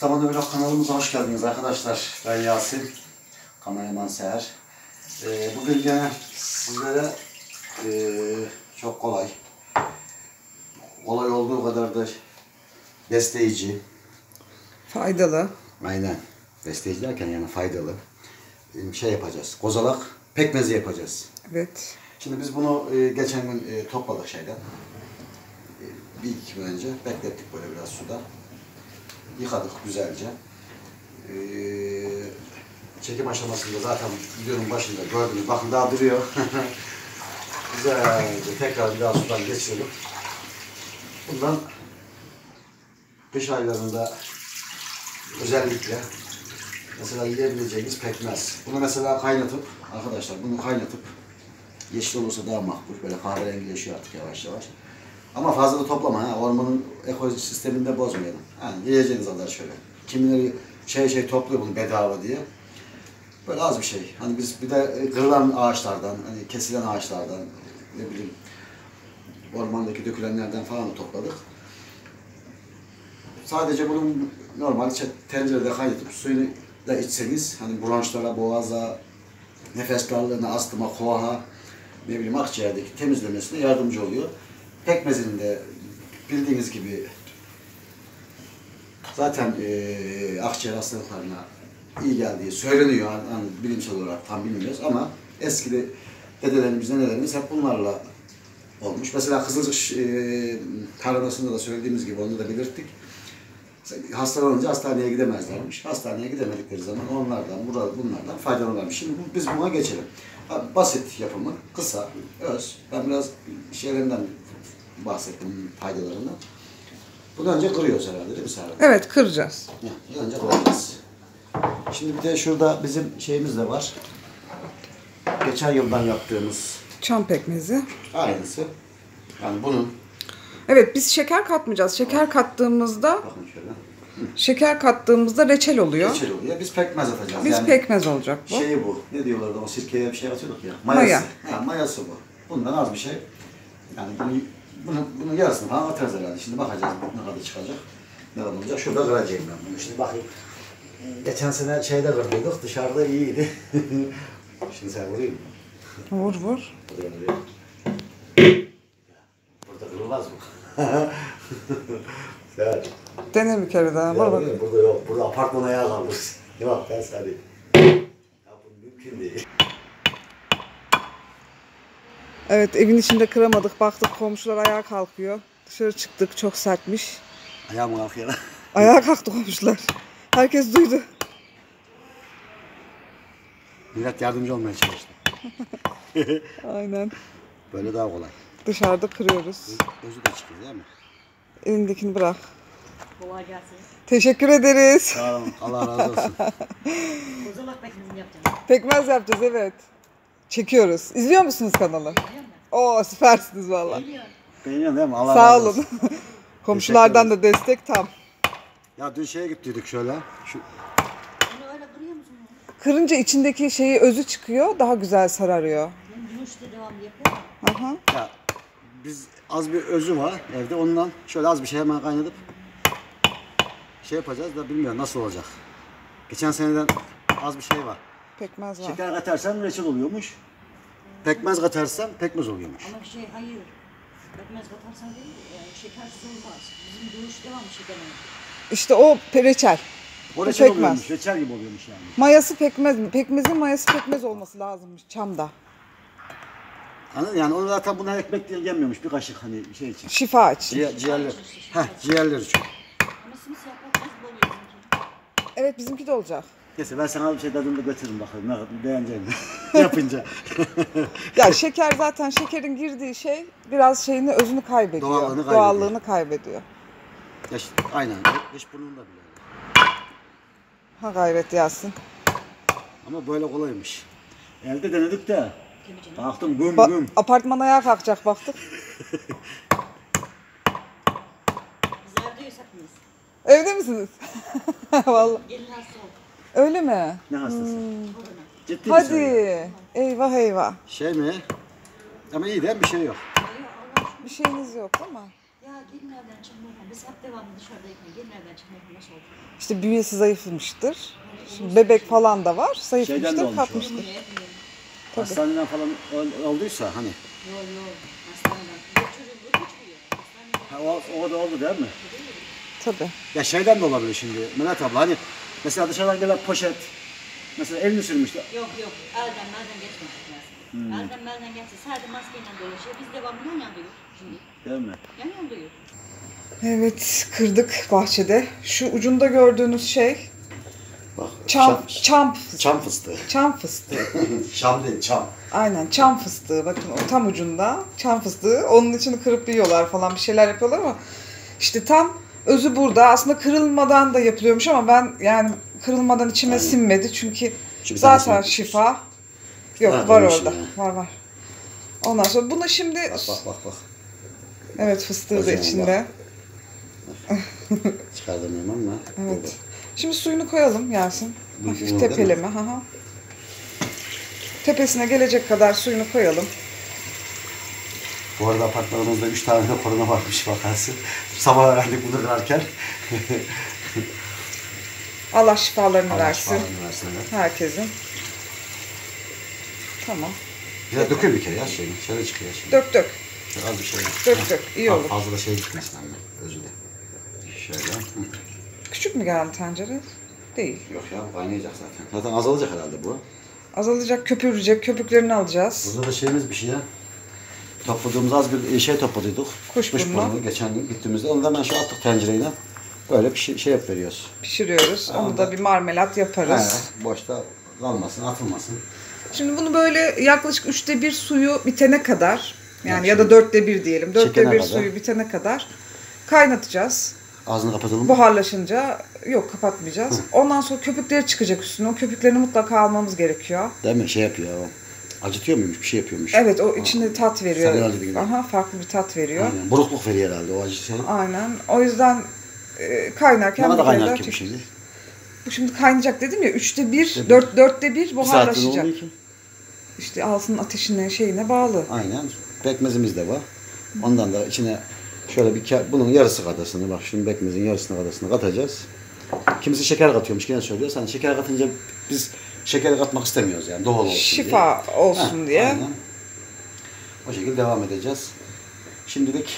Saman Vlog kanalımıza hoş geldiniz arkadaşlar. Ben Yasin, kameraman Seher. Bugün gene sizlere çok kolay olduğu kadar da besleyici, faydalı. Aynen, besleyici derken yani faydalı şey yapacağız. Kozalak pekmezi yapacağız. Evet. Şimdi biz bunu geçen gün topladık şeyden. Bir iki gün önce beklettik böyle biraz suda. Yıkadık güzelce. Çekim aşamasında zaten videonun başında gördünüz. Bakın daha duruyor. Güzelce tekrar bir daha sudan geçirelim. Bundan kış aylarında özellikle mesela yiyebileceğiniz pekmez. Bunu mesela kaynatıp arkadaşlar bunu kaynatıp yeşil olursa daha makbul. Böyle kahverengileşiyor artık yavaş yavaş. Ama fazla da toplama ha. Ormanın ekosisteminde bozmayalım. Yani yiyeceğiniz kadar şöyle. Kimileri şey topluyor bunu bedava diye. Böyle az bir şey. Hani biz bir de kırılan ağaçlardan, hani kesilen ağaçlardan, ne bileyim ormandaki dökülenlerden falan da topladık. Sadece bunun normal tencerede kaynatıp suyunu da içseniz, hani bulançlara, boğaza, nefes darlığına, astıma, koaha, ne bileyim akciğerdeki temizlemesine yardımcı oluyor. Pekmezin de bildiğiniz gibi zaten akciğer hastalıklarına iyi geldiği söyleniyor. Yani bilimsel olarak tam bilmiyoruz ama eski dedelerimiz, nenelerimiz hep bunlarla olmuş. Mesela Kızılcık tarhanasında da söylediğimiz gibi onu da belirttik. Hastalanınca hastaneye gidemezlermiş. Hastaneye gidemedikleri zaman bunlardan faydalanırmış. Şimdi biz buna geçelim. Basit yapımı, kısa, öz. Ben biraz şeylerinden bahsettim, faydalarından. Bunu önce kırıyoruz herhalde değil mi Serhat? Evet, kıracağız. Önce kıracağız. Şimdi bir de şurada bizim şeyimiz de var. Geçen yıldan yaptığımız çam pekmezi. Aynısı. Yani bunun. Evet, biz şeker katmayacağız. Şeker kattığımızda Bakın şöyle. şeker kattığımızda reçel oluyor. Reçel oluyor. Biz pekmez atacağız. Biz yani pekmez olacak bu. Şeyi bu. Ne diyorlardı o sirkeye bir şey atıyorduk ya. Maya. Ha, mayası bu. Bundan az bir şey. Yani bunun yarısını falan atarız herhalde. Şimdi bakacağız ne kadar çıkacak. Ne kadar olacak. Şurada kıracağım ben bunu. Şimdi bakayım. Geçen sene şeyde kırdıydık. Dışarıda iyiydi. Şimdi sen vurayım mı? Vur vur. Burada kırılmaz mı? Sen. Dene bir kere daha. Var bak. Burada yok. Burada apartman ayağa kalmış. Yok ben sana diyeyim. Ya bu mümkün değil. Evet, evin içinde kıramadık. Baktık komşular ayağa kalkıyor. Dışarı çıktık. Çok sertmiş. Ayağa mı kalkıyor? Ayağa kalktı komşular. Herkes duydu. Millet yardımcı olmaya çalıştı. Aynen. Böyle daha kolay. Dışarıda kırıyoruz. Özü de çıkıyor değil mi? Elindekini bırak. Kolay gelsin. Teşekkür ederiz. Sağ olun. Allah razı olsun. Kozalak pekmezini yapacağım. Pekmez yapacağız, evet. Çekiyoruz. İzliyor musunuz kanalı? Oo, süpersiniz valla. Beğeniyorsun değil mi? Allah Sağ razı olun. olsun. Komşulardan da destek tam. Ya dün şeye gittiydik şöyle. Bunu öyle kırıyor musun? Kırınca içindeki şeyi özü çıkıyor, daha güzel sararıyor. Ben yumuşta devamlı yapıyorum. Aha. Ya biz az bir özü var evde. Ondan şöyle az bir şey hemen kaynatıp şey yapacağız da bilmiyorum nasıl olacak. Geçen seneden az bir şey var. Pekmez var. Şeker katarsan reçel oluyormuş. Pekmez katarsan pekmez oluyormuş. Ama hayır. Pekmez katarsan değil, şekersiz olmaz. Bizim yumuş devamlı şeker olur. İşte o reçel. O reçel pekmez. oluyormuş. Reçel gibi oluyormuş yani. Mayası pekmez mi? Pekmezin mayası pekmez olması lazımmış çamda. Anladın yani onu zaten buna ekmek diye yemiyormuş bir kaşık hani şey için. Şifa için. Ciğerler. Ciğerler için. Ama simsiyah yapmak nasıl oluyor bizimki? Evet, bizimki de olacak. Neyse ben sana bir şey tadını götürürüm bakalım ne kadar beğeneceğini yapınca. Ya şeker zaten şekerin girdiği şey biraz şeyini özünü kaybediyor. Doğallığını kaybediyor. Ya işte, aynen. Hiç burnunda bile. Ha gayret Yasin. Ama böyle kolaymış. Elde denedik de. Kalktım güm güm. Apartman ayağa kalkacak baktık. Biz evdeyiz hepimiz. Evde misiniz? Vallahi. Gelin hasta oldu. Öyle mi? Ne hastası? Ciddi misin? Hadi. Eyvah eyvah. Şey mi? Ama iyi değil mi? Bir şey yok. Bir şeyiniz yok değil mi? Ya gelinlerden çıkmak, biz hep devamlı dışarıdayken gelinlerden çıkmak nasıl oldu? İşte bünyesi zayıflamıştır. Şimdi bebek falan da var. Şeyden de Zayıflamıştır, olmuş o. kalkmıştır. Bilmiyorum. Tabii. Hastaneden falan olduysa hani. Yok. Hastaneden. Bu çocuk uçmuyor. Hastaneden. O da oldu değil mi? Tabii. Ya şeyden de olabilir şimdi Melahat abla hani mesela dışarıdan gelen poşet mesela elini sürmüştü. Yok. Elden melden geçmedik mesela. Elden melden geçse sadece maskeyle dolaşıyor. Biz devamlı yan yanıyoruz şimdi. Değil mi? Yan yanıyoruz. Evet, kırdık bahçede. Şu ucunda gördüğünüz şey Bak. çam Çam fıstığı. çam fıstığı. Şam değil çam. Aynen çam fıstığı. Bakın o tam ucunda çam fıstığı. Onun içini kırıp yiyorlar falan bir şeyler yapıyorlar ama işte tam özü burada. Aslında kırılmadan da yapılıyormuş ama ben yani kırılmadan içime sinmedi çünkü Çünkü zaten tanesini şifa. Yok Ha, var demişim orada. ya. Var. Ondan sonra bunu şimdi Bak. evet fıstığı da Hocam içinde. Çıkartamıyorum ama. Evet. Şimdi suyunu koyalım Yasin. Bu Hafif değil mi? tepeleme. Hı. Tepesine gelecek kadar suyunu koyalım. Bu arada apartmanımızda 3 tane de korona varmış vakası. Sabah öğrendik bunu kırarken. Allah şifalarını Allah versin. şifalarını versin, evet. Herkesin. Tamam. Bir de dökül bir kere ya şeyini. Şöyle çıkıyor şimdi. Dök. Şöyle az bir şey. Dök. İyi olur. Fazla da şey gitmesin anne. Özü de. Şöyle. Küçük mü geldi tencere? Değil. Yok ya kaynayacak zaten. Zaten azalacak herhalde bu. Azalacak, köpürecek. Köpüklerini alacağız. Burada da şeyimiz bir şey ya. Topladığımız az bir şey topladık. Kuşburnu. Geçen gün gittiğimizde. Onu da hemen şu attık tencereyle. Böyle bir şey yap veriyoruz. Pişiriyoruz. Onu da bir marmelat yaparız. Boşta kalmasın, atılmasın. Şimdi bunu böyle yaklaşık 1/3 suyu bitene kadar yani ya Yani da 1/4 diyelim. 1/4 kadar. suyu bitene kadar kaynatacağız. Ağzını kapatalım. Buharlaşınca yok kapatmayacağız. Ondan sonra köpükleri çıkacak üstüne. O köpüklerini mutlaka almamız gerekiyor. Değil mi? Şey yapıyor o. Acıtıyor muymuş? Bir şey yapıyormuş. Evet o içinde tat veriyor. Sarı acı gibi. Aha farklı bir tat veriyor. Aynen. Burukluk veriyor herhalde o acı şey. Aynen. O yüzden kaynarken Ne kadar bir kere kaynar daha ki bu çek- şimdi? Bu şimdi kaynayacak dedim ya 3'te 1, Tabii. 4'te 1 Bir saatte ne buharlaşacak. oluyor ki? İşte altının ateşine şeyine bağlı. Aynen. Pekmezimiz de var. Ondan da içine şöyle bunun yarısı kadarını bak şunun pekmezin yarısına kadarını katacağız. Kimisi şeker katıyormuş yine söylüyor. Hani şeker katınca biz şeker katmak istemiyoruz yani doğal olsun Şifa diye. olsun diye. Aynen. O şekilde devam edeceğiz. Şimdilik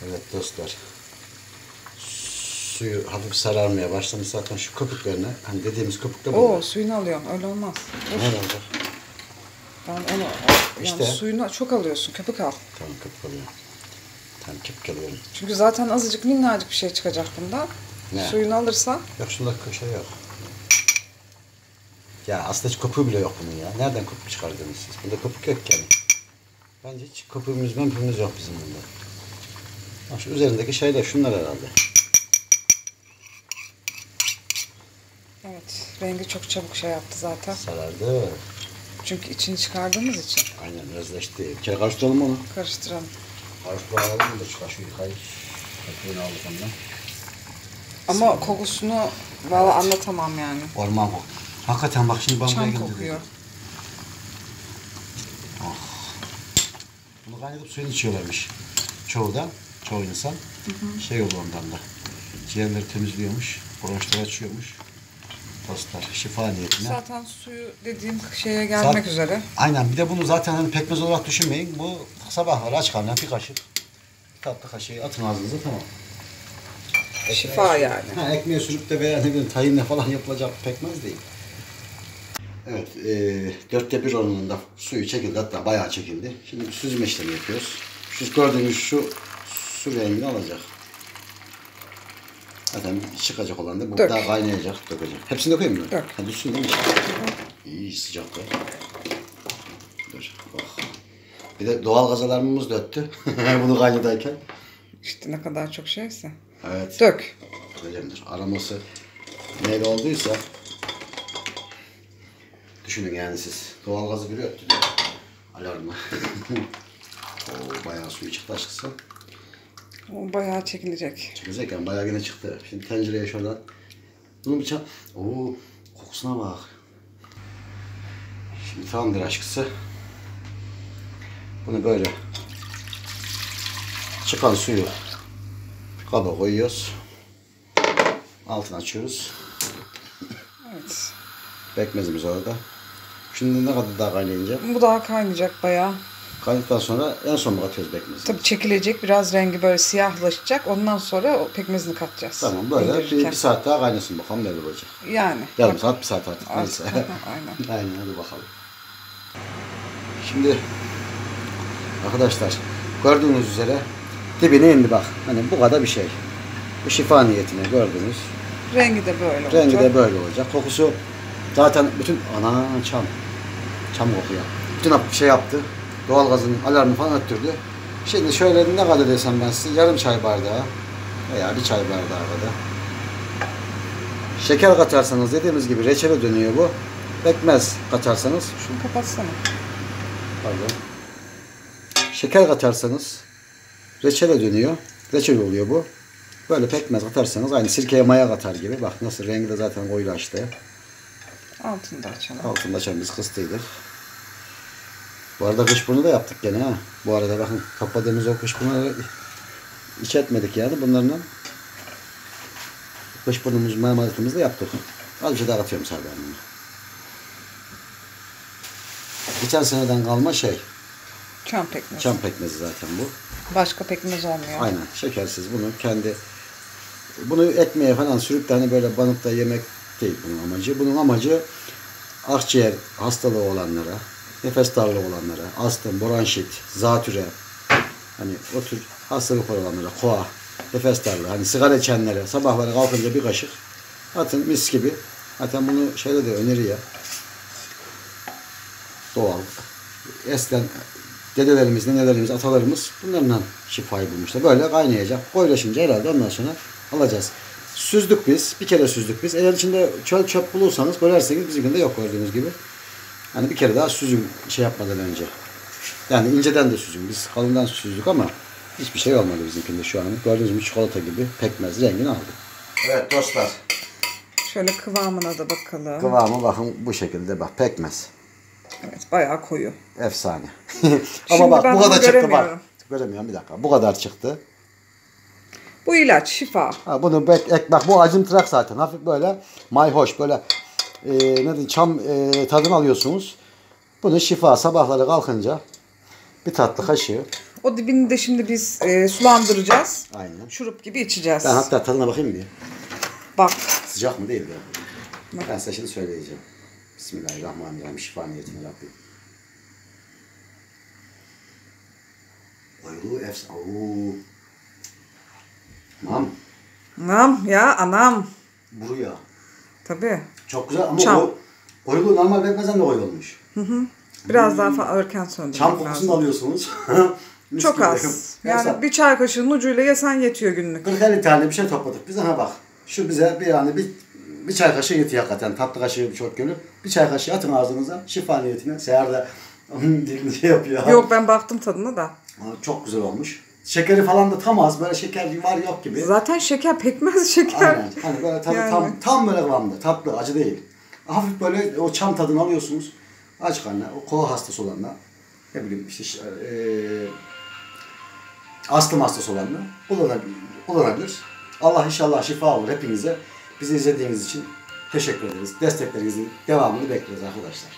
evet dostlar. Suyu hafif sararmaya başlamış zaten şu köpüklerine. Hani dediğimiz köpükler Oo bunlar. suyunu alıyorum öyle olmaz. Ne olacak? Ben onu İşte. yani suyunu çok alıyorsun köpük al. Tamam köpük alıyorum. Tamam köpük alıyorum. Çünkü zaten azıcık minnacık bir şey çıkacak bundan. Ne? Suyunu alırsan Yok şunda şey yok. Ya aslında hiç köpüğü bile yok bunun ya. Nereden köpük çıkardınız siz? Bunda köpük yok yani. Bence hiç köpüğümüz yok bizim bunda. Bak şu üzerindeki şeyler şunlar herhalde. evet rengi çok çabuk şey yaptı zaten. Sarardı. Çünkü içini çıkardığımız için Aynen özleşti. Bir kere karıştıralım onu. karıştıralım. Karıştıralım da çıkar şu yıkayıp. Köpüğünü aldık ondan. Ama kokusunu valla anlatamam yani. Orman kokuyor. Hakikaten bak şimdi ben buraya Çam geldim. kokuyor. Bunu kaynatıp suyunu içiyorlarmış. Çoğu insan. Şey oldu ondan da. Ciğerleri temizliyormuş. Bronşları açıyormuş. Dostlar şifa niyetine. Zaten suyu dediğim şeye gelmek üzere. Aynen bir de bunu zaten hani pekmez olarak düşünmeyin. Bu sabahları aç karnına bir kaşık. Bir tatlı kaşığı atın ağzınıza tamam. Şifa yani. Ekmeğe sürüp de veya ne bileyim tayinle falan yapılacak pekmez değil. Evet, 1/4 oranında suyu çekildi hatta bayağı çekildi. Şimdi süzme işlemi yapıyoruz. Şu gördüğünüz şu su rengini alacak. Zaten çıkacak olan da bu Dök. daha kaynayacak, dökecek. Hepsini dökeyim mi? Dök. Ha, düşsün değil mi? İyi sıcak var. Dur, bak. Bir de doğal gaz alarmımız da öttü. Bunu kaynatırken. İşte ne kadar çok şeyse. Evet. Dök. Önemlidir. Araması neyle olduysa düşünün yani siz. Doğalgazı biri öttü diyor. Alarmı. Oo, bayağı suyu çıktı açıkçası. O bayağı çekilecek. Çıkacak yani bayağı yine çıktı. Şimdi tencereye şuradan. Bunu bıçak. Oo, kokusuna bak. Şimdi tamamdır aşkısı. Bunu böyle çıkan suyu kaba koyuyoruz. Altını açıyoruz. Evet. Pekmezimiz orada. Şimdi ne kadar daha kaynayınca? Bu daha kaynayacak bayağı. Kaynadıktan sonra en son mu katıyoruz pekmezi? Tabii çekilecek. Biraz rengi böyle siyahlaşacak. Ondan sonra o pekmezini katacağız. Tamam böyle İndirirken. bir saat daha kaynasın bakalım neler olacak. Yani. Yarım saat, bir saat artık neyse. Aynen. Aynen hadi bakalım. Şimdi arkadaşlar gördüğünüz üzere dibine indi bak. Hani bu kadar bir şey. Bu şifa niyetine gördünüz. Rengi de böyle olacak. Rengi de böyle olacak. Kokusu zaten bütün çam kokuyor. Bütün şey yaptı. Doğalgazın alarmını falan öttürdü. Şimdi şöyle ne kadar desem ben size yarım çay bardağı veya bir çay bardağı kadar. Şeker katarsanız dediğimiz gibi reçele dönüyor bu. Pekmez katarsanız Şunu kapatsana. pardon. Şeker katarsanız reçele dönüyor. Reçel oluyor bu. Böyle pekmez katarsanız aynı sirkeye maya katar gibi. Bak nasıl rengi de zaten koyulaştı. Altını da açalım. Altında çamımız kıstıydı. Bu arada kuşburnu da yaptık gene ha. Bu arada bakın kapadığımız o kuşburnu hiç etmedik yani bunlarla. Kuşburnumuz marmaratımızı da yaptık. Az bir şey daha katıyorum sadece. Geçen seneden kalma şey. Çam pekmezi. Çam pekmezi zaten bu. Başka pekmez olmuyor. Aynen şekersiz bunu ekmeğe falan sürüp de hani böyle banıp da yemek değil bunun amacı. Bunun amacı akciğer hastalığı olanlara, nefes darlığı olanlara, astım, bronşit, zatüre, hani o tür hastalık olanlara, koa, nefes darlığı, hani sigara içenlere sabahları kalkınca bir kaşık atın mis gibi. Zaten bunu şeyde de öneriyor. Doğal. Eskiden dedelerimiz, nenelerimiz, atalarımız bunlarla şifayı bulmuşlar. Böyle kaynayacak. Koyulaşınca herhalde ondan sonra alacağız. Süzdük biz. Bir kere süzdük biz. Eğer içinde çöp bulursanız koyarsınız. Bizimkinde yok gördüğünüz gibi. Hani bir kere daha süzün şey yapmadan önce. Yani inceden de süzün. Biz kalından süzdük ama hiçbir şey olmadı bizimkinde şu an. Gördüğünüz gibi çikolata gibi pekmez rengini aldı. Evet dostlar. Şöyle kıvamına da bakalım. Kıvamı bakın bu şekilde bak pekmez. Evet bayağı koyu. Efsane. Şimdi Ama bak ben bu kadar bunu çıktı bak. göremiyorum. Göremiyorum bir dakika. Bu kadar çıktı. Bu ilaç, şifa. Ha, bunu bak bu acımtırak zaten. Hafif böyle mayhoş böyle ne diyeyim çam tadını alıyorsunuz. Bunu şifa sabahları kalkınca bir tatlı kaşığı. O dibini de şimdi biz sulandıracağız. Aynen. Şurup gibi içeceğiz. Ben hatta tadına bakayım bir. Bak. Sıcak mı değil mi? Ben size şimdi söyleyeceğim. Bismillahirrahmanirrahim. Şifa niyetine Rabbim. Oylu efsane. Mam. Anam ya anam. Buru ya. Tabii. Çok güzel ama Çam. o koyulu normal pekmezden de koyulmuş. Biraz daha erken söndürmek Çam lazım. kokusunu da alıyorsunuz. Mis Çok gibi. az. Yani Mesela bir çay kaşığının ucuyla yesen yetiyor günlük. 40-50 tane bir şey topladık. Biz ha bak. Şu bize bir çay kaşığı yetiyor hakikaten. Tatlı kaşığı çok gönül. Bir çay kaşığı atın ağzınıza. Şifa niyetine. Seher de dilini şey yapıyor. Yok ben baktım tadına da. Çok güzel olmuş. Şekeri falan da tam az. Böyle şeker var yok gibi. Zaten şeker pekmez şeker. Aynen. Hani böyle tadı Yani. tam böyle kıvamda. Tatlı, acı değil. Hafif böyle o çam tadını alıyorsunuz. Aç karnına, o kola hastası olanlar. Ne bileyim işte astım hastası olanlar kullanabilir. Allah inşallah şifa olur hepinize. Bizi izlediğiniz için teşekkür ederiz. Desteklerinizin devamını bekliyoruz arkadaşlar.